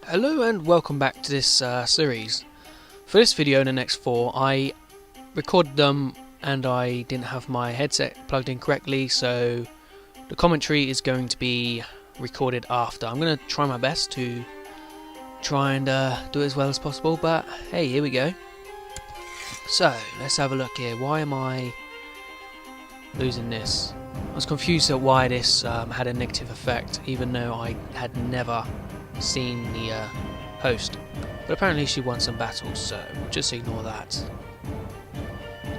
Hello and welcome back to this series. For this video and the next four, I recorded them and I didn't have my headset plugged in correctly, so the commentary is going to be recorded after. I'm going to try my best to try and do it as well as possible, but hey, here we go. So, let's have a look here. Why am I losing this? I was confused at why this had a negative effect, even though I had never seen the host. But apparently she won some battles, so we'll just ignore that.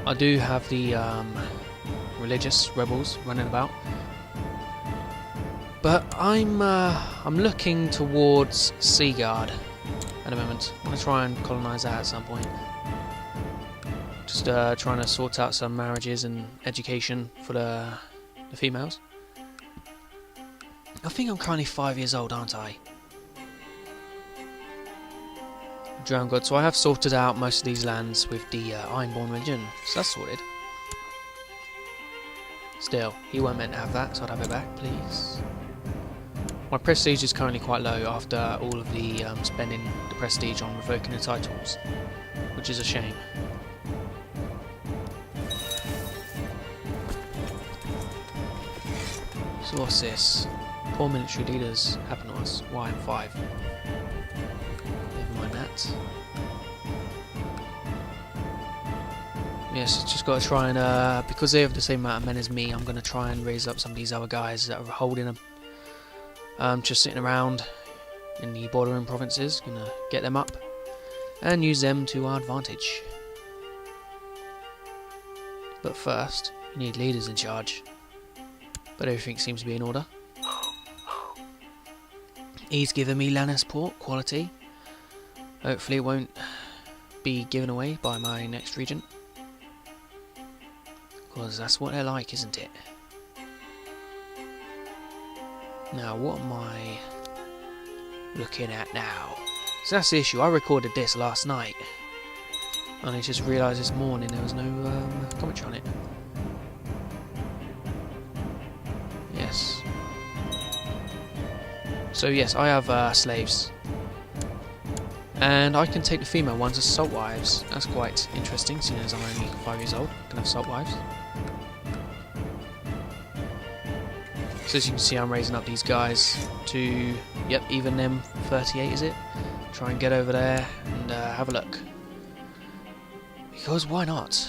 I do have the religious rebels running about, but I'm looking towards Seaguard at the moment. I'm going to try and colonise that at some point. Just trying to sort out some marriages and education for the females. I think I'm currently 5 years old, aren't I? Drowned God. So I have sorted out most of these lands with the Ironborn religion, so that's sorted. Still, he weren't meant to have that, so I'd have it back, please. My prestige is currently quite low after all of the spending the prestige on revoking the titles, which is a shame. So what's this? Poor military leaders happen to us. Why I'm 5? Never mind that. Yes, just got to try and, because they have the same amount of men as me, I'm going to try and raise up some of these other guys that are holding them. Just sitting around in the bordering provinces. Going to get them up and use them to our advantage. But first, you need leaders in charge. But everything seems to be in order. He's given me Lannisport quality. Hopefully it won't be given away by my next regent. Because that's what they're like, isn't it? Now, what am I looking at now? So that's the issue. I recorded this last night. And I just realised this morning there was no commentary on it. Yes. So yes, I have slaves. And I can take the female ones as salt wives. That's quite interesting, seeing as I'm only 5 years old. I can have salt wives. So as you can see, I'm raising up these guys to, yep, even them 38 is it? Try and get over there and have a look. Because why not?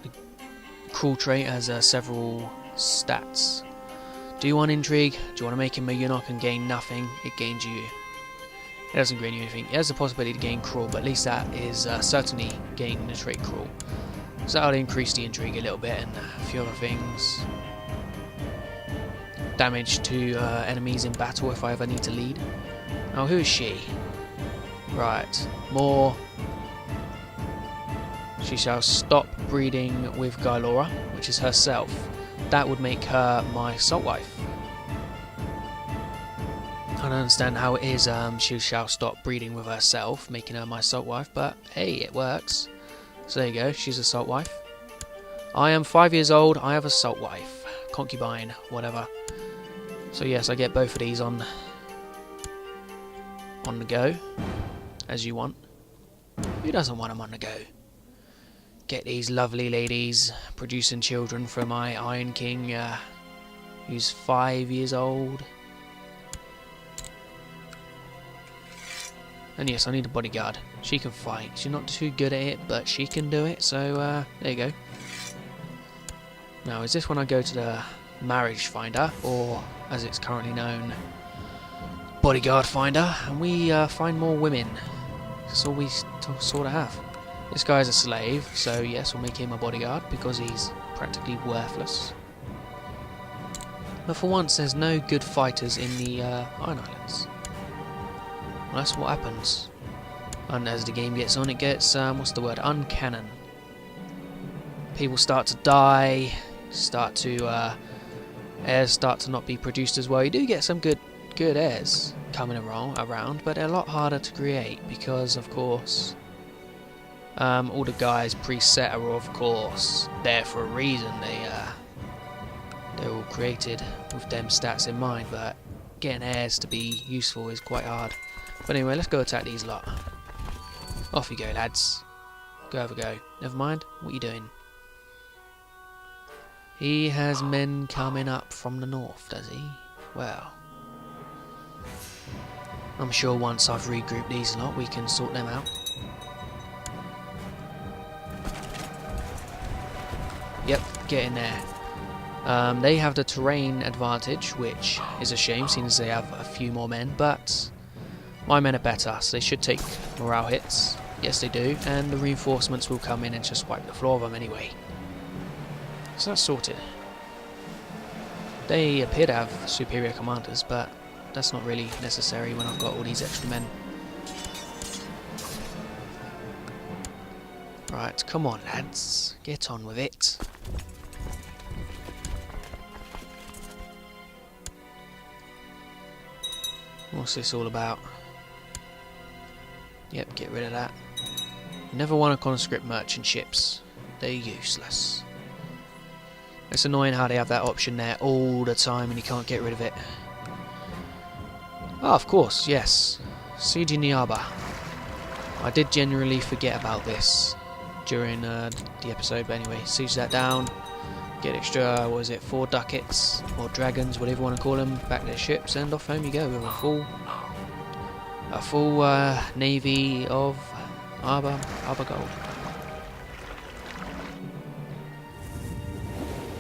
The cruel trait has several stats. Do you want intrigue? Do you want to make him a eunuch and gain nothing? It gains you. It doesn't gain you anything. It has the possibility to gain cruel, but at least that is certainly gaining the trait cruel. So that'll increase the intrigue a little bit and a few other things. Damage to enemies in battle if I ever need to lead. Oh, who is she? Right, more. She shall stop breeding with Gylora, which is herself. That would make her my salt wife. I don't understand how it is she shall stop breeding with herself, making her my salt wife, but hey, it works. So there you go, she's a salt wife. I am 5 years old, I have a salt wife. Concubine, whatever. So yes, I get both of these on the go, as you want. Who doesn't want them on the go? Get these lovely ladies producing children for my Iron King, who's 5 years old. And yes, I need a bodyguard. She can fight. She's not too good at it, but she can do it, so there you go. Now, is this when I go to the marriage finder, or as it's currently known, bodyguard finder, and we find more women. That's all we sort of have. This guy's a slave, so yes, we'll make him a bodyguard because he's practically worthless. But for once, there's no good fighters in the Iron Islands. Well, that's what happens. And as the game gets on, it gets, what's the word, uncanon. People start to die, heirs start to not be produced as well. You do get some good heirs coming around, but they're a lot harder to create because, of course, all the guys preset are of course there for a reason. They're all created with them stats in mind, but getting heirs to be useful is quite hard. But anyway, let's go attack these lot. Off you go, lads. Go have a go. Never mind, what are you doing? He has men coming up from the north, does he? Well, I'm sure once I've regrouped these lot, we can sort them out. Yep, get in there. They have the terrain advantage, which is a shame, seeing as they have a few more men, but my men are better, so they should take morale hits. Yes, they do, and the reinforcements will come in and just wipe the floor of them anyway. So that's sorted. They appear to have superior commanders, but that's not really necessary when I've got all these extra men. Right, come on lads, get on with it. What's this all about? Yep, get rid of that. Never want to conscript merchant ships. They're useless. It's annoying how they have that option there all the time and you can't get rid of it. Ah, of course, yes. Siege in the harbour. I did generally forget about this during the episode, but anyway, siege that down. Get extra, what is it, 4 ducats, or dragons, whatever you want to call them, back to their ships, and off home you go with a full navy of harbour gold.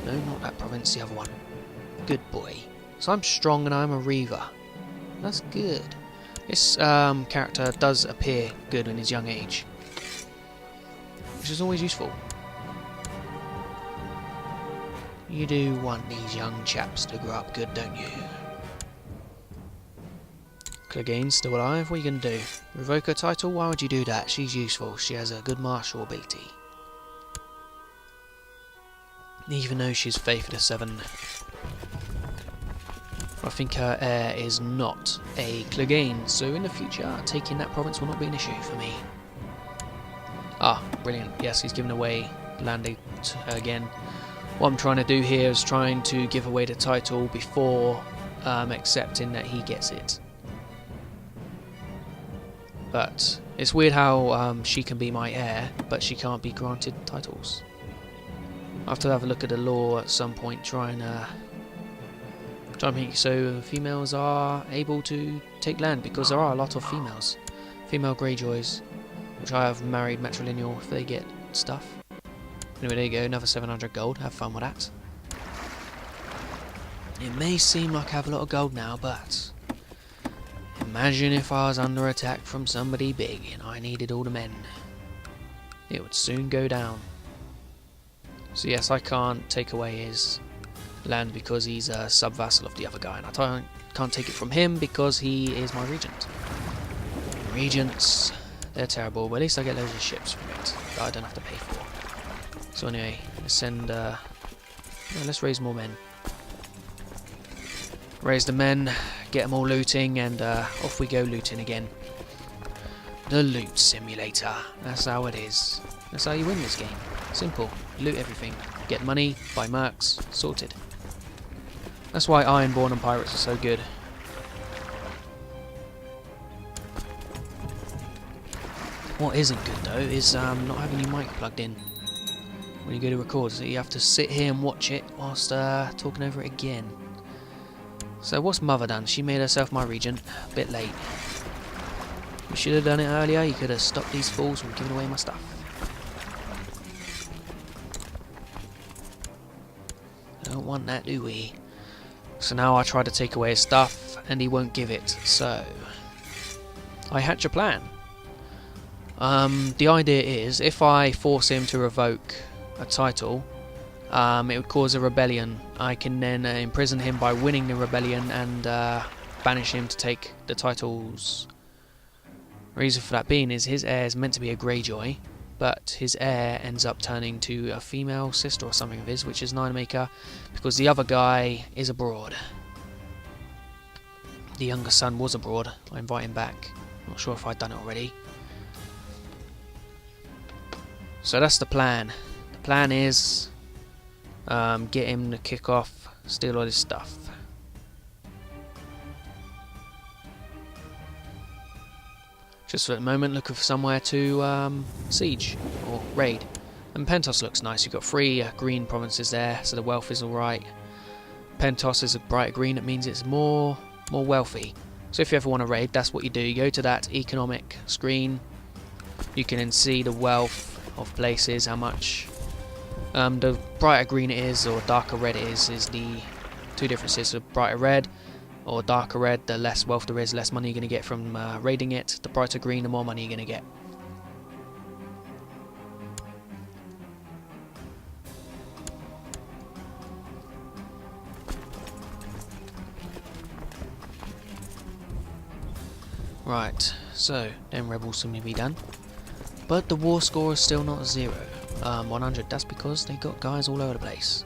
No, not that province, the other one. Good boy. So I'm strong and I'm a reaver. That's good. This character does appear good in his young age, which is always useful. You do want these young chaps to grow up good, don't you? Clegane's still alive, what are you going to do? Revoke her title? Why would you do that? She's useful, she has a good martial ability. Even though she's favoured a 7. I think her heir is not a Clegane, so in the future taking that province will not be an issue for me. Ah, brilliant. Yes, he's given away land again. What I'm trying to do here is trying to give away the title before accepting that he gets it. But it's weird how she can be my heir, but she can't be granted titles. I'll have to have a look at the law at some point, try and make so females are able to take land, because there are a lot of females. Female Greyjoys, which I have married matrilineal if they get stuff. Anyway, there you go, another 700 gold, have fun with that. It may seem like I have a lot of gold now, but imagine if I was under attack from somebody big and I needed all the men. It would soon go down. So yes, I can't take away his land because he's a sub-vassal of the other guy, and I can't take it from him because he is my regent. Regents, they're terrible, but at least I get loads of ships from it that I don't have to pay for. So anyway, let's send, let's raise more men. Raise the men, get them all looting, and off we go looting again. The loot simulator, that's how it is. That's how you win this game. Simple, loot everything, get money, buy mercs, sorted. That's why Ironborn and Pirates are so good. What isn't good though is not having your mic plugged in when you go to record, so you have to sit here and watch it whilst talking over it again. So what's Mother done? She made herself my regent, a bit late. You should have done it earlier, you could have stopped these fools from giving away my stuff. Don't want that, do we? So now I try to take away his stuff and he won't give it, so I hatch a plan. The idea is, if I force him to revoke a title, it would cause a rebellion. I can then imprison him by winning the rebellion and banish him to take the titles. The reason for that being is his heir is meant to be a Greyjoy, but his heir ends up turning to a female sister or something of his, which is Ninemaker, because the other guy is abroad. The younger son was abroad. I invite him back. I'm not sure if I'd done it already. So that's the plan. The plan is get him to kick off steal all this stuff. Just for the moment, looking for somewhere to siege or raid. And Pentos looks nice. You've got 3 green provinces there, so the wealth is alright. Pentos is a brighter green, it means it's more wealthy. So if you ever want to raid, that's what you do. You go to that economic screen. You can then see the wealth of places, how much. The brighter green it is, or darker red it is the 2 differences. The brighter red or darker red, the less wealth there is, less money you're going to get from raiding it. The brighter green, the more money you're going to get. Right, so them rebels seem to be done. But the war score is still not 0. 100, that's because they got guys all over the place.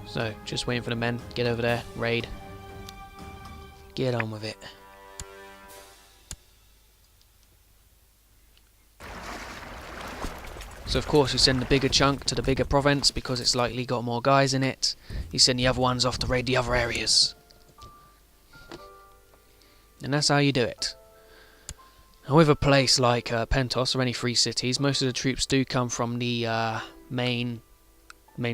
So, just waiting for the men. Get over there, raid. Get on with it. So of course you send the bigger chunk to the bigger province because it's likely got more guys in it. You send the other ones off to raid the other areas. And that's how you do it. Now with a place like Pentos or any free cities, most of the troops do come from the main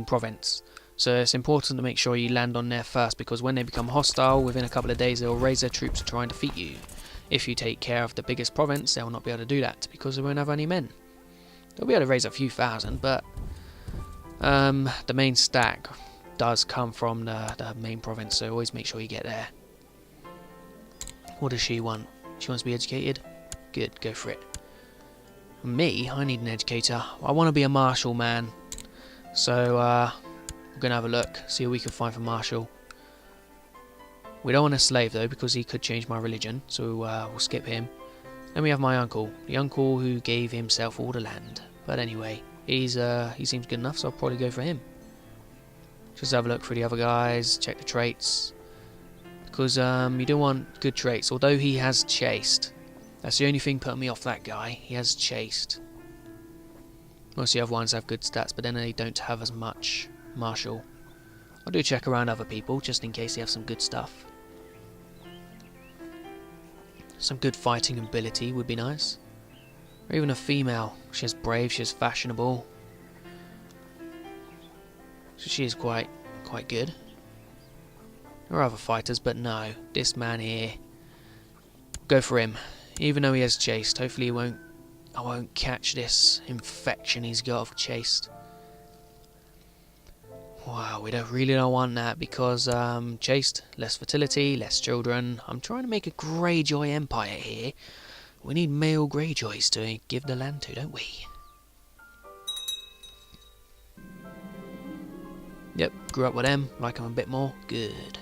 province. So it's important to make sure you land on there first, because when they become hostile, within a couple of days they'll raise their troops to try and defeat you. If you take care of the biggest province, they'll not be able to do that because they won't have any men. They'll be able to raise a few thousand, but the main stack does come from the main province, so always make sure you get there. What does she want? She wants to be educated? Good, go for it. Me, I need an educator. I want to be a marshal, man. So we're going to have a look, see what we can find for marshal. We don't want a slave though, because he could change my religion, so we'll skip him. Then we have my uncle, the uncle who gave himself all the land. But anyway, he seems good enough, so I'll probably go for him. Just have a look through the other guys, check the traits. Because you don't want good traits, although he has chased. That's the only thing putting me off that guy, he has chased. Most of the other ones have good stats, but then they don't have as much martial. I'll do check around other people, just in case they have some good stuff. Some good fighting ability would be nice. Or even a female. She's brave, she's fashionable. So she is quite good. There are other fighters, but no. This man here. Go for him. Even though he has chased. Hopefully I won't catch this infection he's got of chased. Wow, we don't want that because chased, less fertility, less children. I'm trying to make a Greyjoy empire here. We need male Greyjoys to give the land to, don't we? Yep, grew up with them, like them a bit more. Good.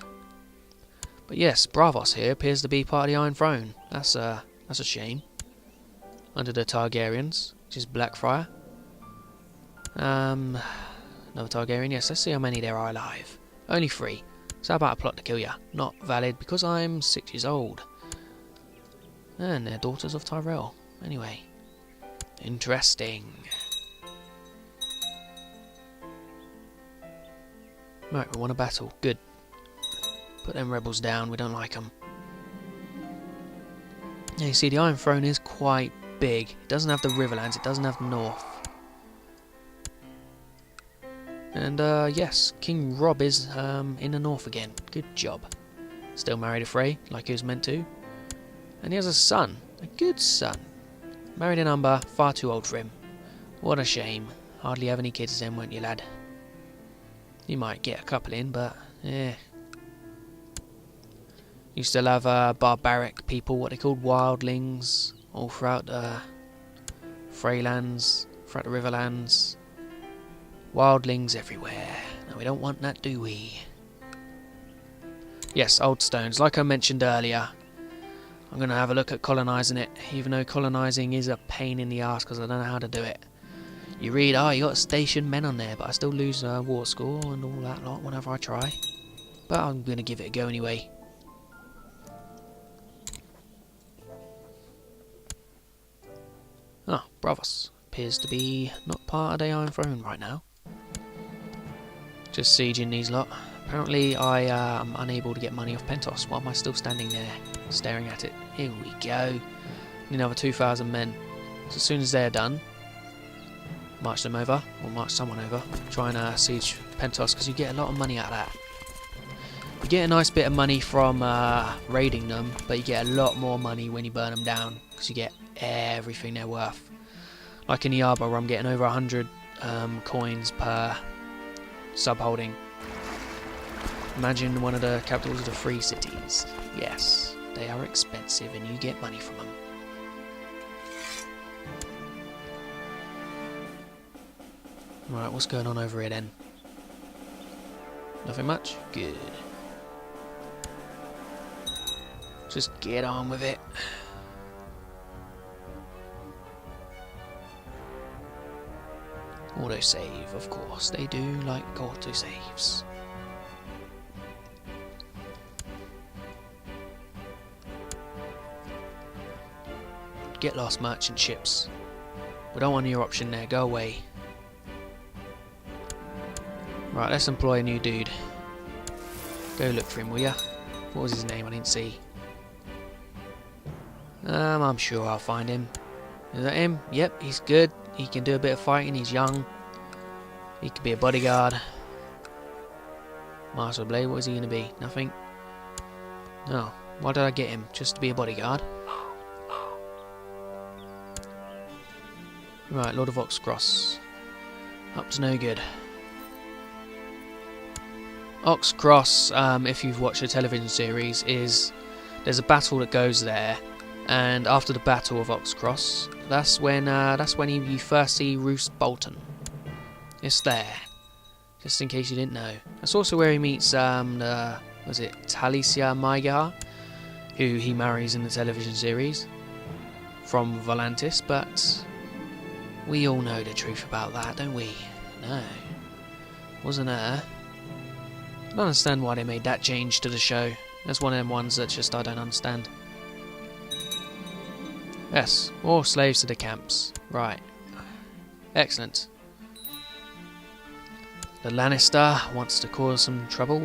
But yes, Bravos here appears to be part of the Iron Throne. That's a shame. Under the Targaryens, which is Blackfyre. Another Targaryen, yes, let's see how many there are alive. Only 3. So how about a plot to kill ya? Not valid because I'm 6 years old. And they're daughters of Tyrell. Anyway. Interesting. Right, we want a battle. Good. Put them rebels down, we don't like them. Yeah, you see, the Iron Throne is quite big. It doesn't have the Riverlands, it doesn't have the North. And yes, King Robb is in the north again. Good job. Still married to Frey, like he was meant to. And he has a son. A good son. Married in Umber, far too old for him. What a shame. Hardly have any kids then, won't you, lad? You might get a couple in, but eh. You still have barbaric people, what they called wildlings, all throughout the Freylands, throughout the Riverlands. Wildlings everywhere. Now we don't want that, do we? Yes, old stones. Like I mentioned earlier, I'm going to have a look at colonising it, even though colonising is a pain in the arse because I don't know how to do it. You read, oh, you got to station men on there, but I still lose war score and all that lot whenever I try. But I'm going to give it a go anyway. Bravos. Appears to be not part of the Iron Throne right now. Just sieging these lot. Apparently I am unable to get money off Pentos. Why am I still standing there staring at it? Here we go. Need another 2,000 men. So as soon as they're done, march them over, or march someone over. Try and siege Pentos, because you get a lot of money out of that. You get a nice bit of money from raiding them, but you get a lot more money when you burn them down, because you get everything they're worth. Like in the Arbor, I'm getting over 100 coins per subholding. Imagine one of the capitals of the free cities. Yes, they are expensive and you get money from them. Right, what's going on over here then? Nothing much? Good. Just get on with it. Autosave, of course. They do like autosaves. Get lost merchant ships. We don't want your option there. Go away. Right, let's employ a new dude. Go look for him, will ya? What was his name? I didn't see. I'm sure I'll find him. Is that him? Yep, he's good. He can do a bit of fighting. He's young. He could be a bodyguard. Master Blade, what is he going to be? Nothing? No. Why did I get him? Just to be a bodyguard? Right, Lord of Oxcross. Up to no good. Oxcross, if you've watched the television series, there's a battle that goes there, and after the Battle of Oxcross, that's when you first see Roose Bolton. It's there, just in case you didn't know. That's also where he meets Talicia Maigar, who he marries in the television series from Volantis, but we all know the truth about that, don't we? No, wasn't her. I don't understand why they made that change to the show. That's one of them ones that just I don't understand. Yes, more slaves to the camps. Right. Excellent. The Lannister wants to cause some trouble.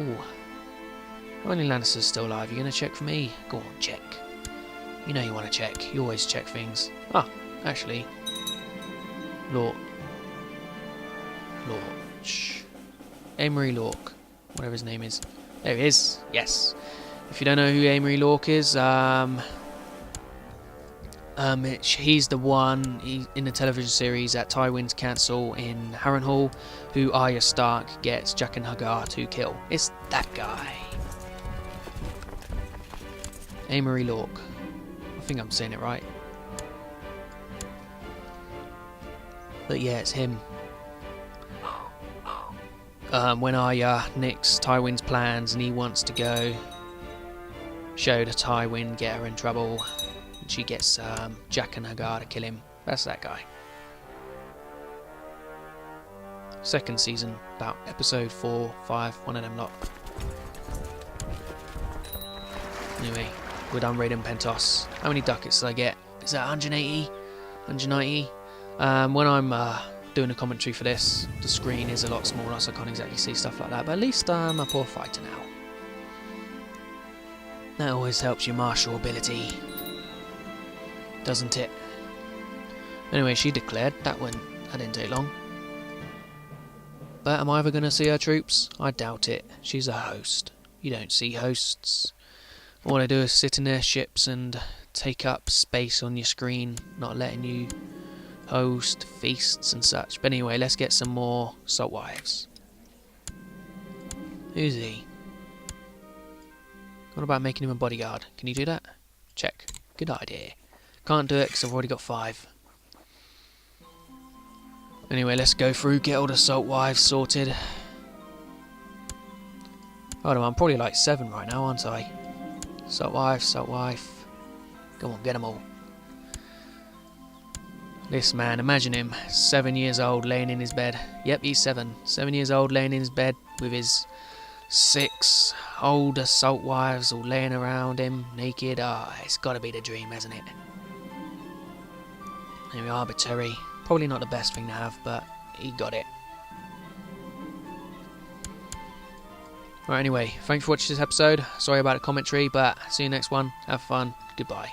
How many Lannisters still alive? You gonna check for me? Go on, check. You know you want to check. You always check things. Ah, actually. Lorch. Amory Lorch. Whatever his name is. There he is. Yes. If you don't know who Amory Lorch is, he's the one in the television series at Tywin's Castle in Harrenhal, who Arya Stark gets Jaqen H'ghar to kill. It's that guy. Amory Lorch. I think I'm saying it right. But yeah, it's him. When Arya nicks Tywin's plans and he wants to go show to Tywin, get her in trouble, and she gets Jaqen H'ghar to kill him. That's that guy. Second season, about episode 4, 5, one of them lot. Anyway, we're done raiding Pentos. How many ducats did I get? Is that 180? 190? When I'm doing a commentary for this, the screen is a lot smaller, so I can't exactly see stuff like that, but at least I'm a poor fighter now. That always helps your martial ability, doesn't it? Anyway, she declared. That didn't take long. But am I ever going to see her troops? I doubt it. She's a host. You don't see hosts. All they do is sit in their ships and take up space on your screen, not letting you host feasts and such. But anyway, let's get some more salt wives. Who's he? What about making him a bodyguard? Can you do that? Check. Good idea. Can't do it because I've already got 5. Anyway, let's go through, get all the salt wives sorted. Hold on, I'm probably like 7 right now, aren't I? Salt wife. Come on, get them all. This man, imagine him, 7 years old, laying in his bed. Yep, he's 7. 7 years old, laying in his bed with his 6 older salt wives all laying around him, naked. Ah, it's got to be the dream, hasn't it? Maybe arbitrary. Probably not the best thing to have, but he got it. Right, anyway, thanks for watching this episode. Sorry about the commentary, but see you next one. Have fun. Goodbye.